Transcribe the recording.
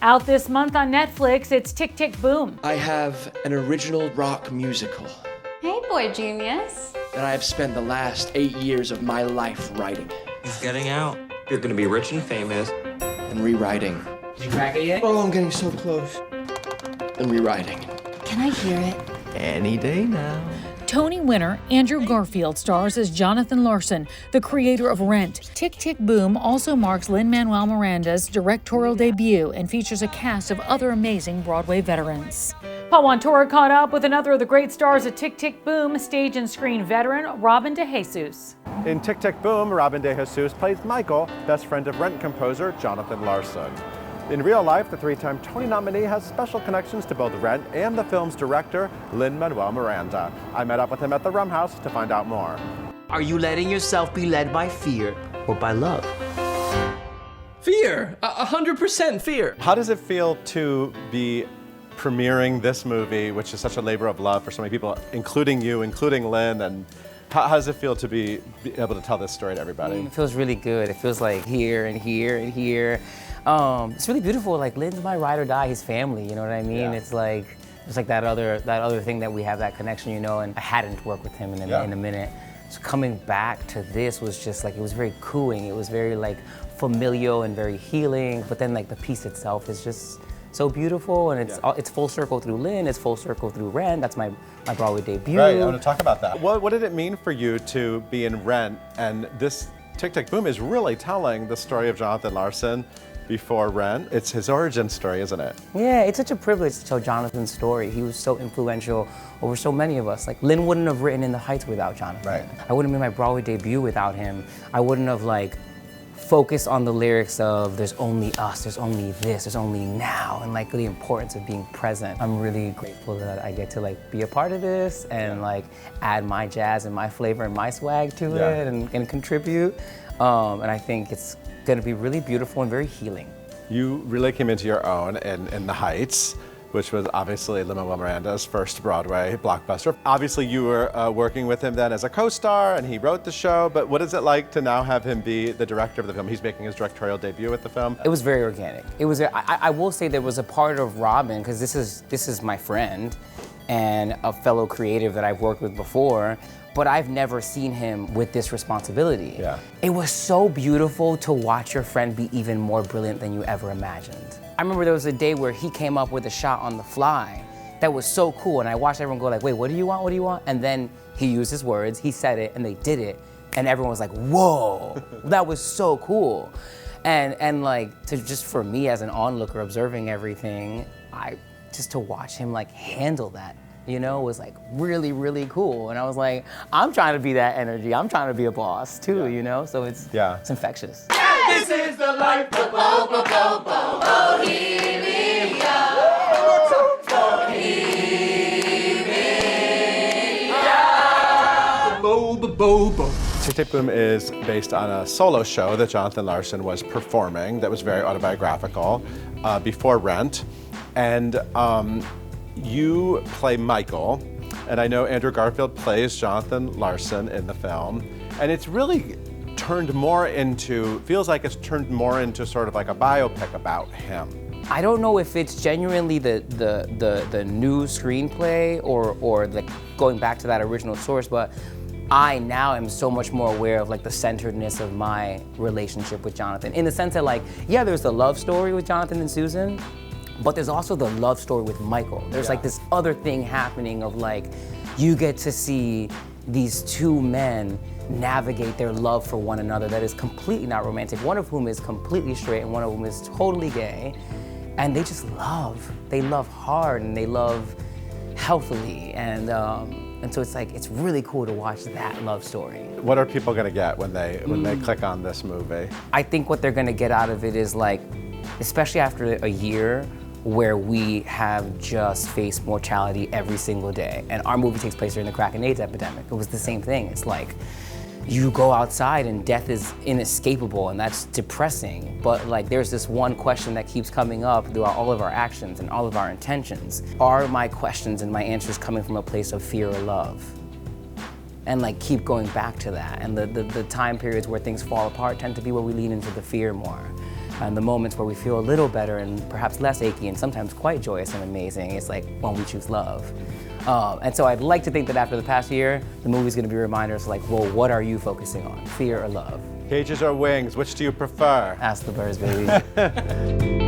Out this month on Netflix, it's Tick, Tick, Boom. I have an original rock musical Hey, boy genius. that I have spent the last 8 years of my life writing He's getting out. You're gonna be rich and famous. and rewriting. Did you crack it yet? Oh, I'm getting so close. And rewriting. Can I hear it? Any day now. Tony winner Andrew Garfield stars as Jonathan Larson, the creator of Rent. Tick, Tick, Boom also marks Lin-Manuel Miranda's directorial debut and features a cast of other amazing Broadway veterans. Paul Wantora caught up with another of the great stars of Tick, Tick, Boom, stage and screen veteran Robin DeJesus. In Tick, Tick, Boom, Robin DeJesus plays Michael, best friend of Rent composer Jonathan Larson. In real life, the three-time Tony nominee has special connections to both Rent and the film's director, Lin-Manuel Miranda. I met up with him at the Rum House to find out more. Are you letting yourself be led by fear or by love? Fear! 100% fear! How does it feel to be premiering this movie, which is such a labor of love for so many people, including you, including Lin, and how does it feel to be able to tell this story to everybody? It feels really good. It feels like here and here and here. It's really beautiful. Like Lin's my ride or die, his family. You know what I mean? Yeah. It's like that other thing that we have that connection. You know, and I hadn't worked with him in a minute. So coming back to this was just like it was very cooing. It was very like familial and very healing. But then like the piece itself is just so beautiful, and it's full circle through Lin. It's full circle through Rent. That's my Broadway debut. Right, I want to talk about that. What did it mean for you to be in Rent? And this Tick, Tick, Boom is really telling the story of Jonathan Larson before Rent. It's his origin story, isn't it? Yeah, it's such a privilege to tell Jonathan's story. He was so influential over so many of us. Like Lin wouldn't have written In the Heights without Jonathan. Right. I wouldn't have made my Broadway debut without him. I wouldn't have like focused on the lyrics of there's only us, there's only this, there's only now, and like the importance of being present. I'm really grateful that I get to like be a part of this and like add my jazz and my flavor and my swag to it and contribute. And I think it's gonna be really beautiful and very healing. You really came into your own in The Heights, which was obviously Lin-Manuel Miranda's first Broadway blockbuster. Obviously you were working with him then as a co-star and he wrote the show, but what is it like to now have him be the director of the film? He's making his directorial debut with the film. It was very organic. It was, I will say there was a part of Robin, because this is my friend and a fellow creative that I've worked with before, but I've never seen him with this responsibility. Yeah. It was so beautiful to watch your friend be even more brilliant than you ever imagined. I remember there was a day where he came up with a shot on the fly that was so cool, and I watched everyone go like, wait, what do you want, what do you want? And then he used his words, he said it, and they did it, and everyone was like, whoa, that was so cool. And like, just for me as an onlooker observing everything, just to watch him like handle that, you know, was like really, really cool. And I was like, I'm trying to be that energy. I'm trying to be a boss too, you know? So it's infectious. This is the life of Bohemia. Bohemia. Tick, Tick, Boom is based on a solo show that Jonathan Larson was performing that was very autobiographical before Rent. And you play Michael, and I know Andrew Garfield plays Jonathan Larson in the film, and it's really turned more into, feels like it's turned more into sort of like a biopic about him. I don't know if it's genuinely the new screenplay or the going back to that original source, but I now am so much more aware of like the centeredness of my relationship with Jonathan, in the sense that like, yeah, there's the love story with Jonathan and Susan, but there's also the love story with Michael. There's like this other thing happening of like, you get to see these two men navigate their love for one another that is completely not romantic, one of whom is completely straight and one of whom is totally gay. And they just love. They love hard and they love healthily. And so it's like, it's really cool to watch that love story. What are people gonna get when they click on this movie? I think what they're gonna get out of it is like, especially after a year where we have just faced mortality every single day. And our movie takes place during the crack and AIDS epidemic. It was the same thing. It's like, you go outside and death is inescapable and that's depressing. But like there's this one question that keeps coming up throughout all of our actions and all of our intentions. Are my questions and my answers coming from a place of fear or love? And like keep going back to that. And the time periods where things fall apart tend to be where we lean into the fear more. And the moments where we feel a little better and perhaps less achy and sometimes quite joyous and amazing, it's like when we choose love. And so I'd like to think that after the past year, the movie's gonna be reminders like, well, what are you focusing on, fear or love? Cages or wings, which do you prefer? Ask the birds, baby.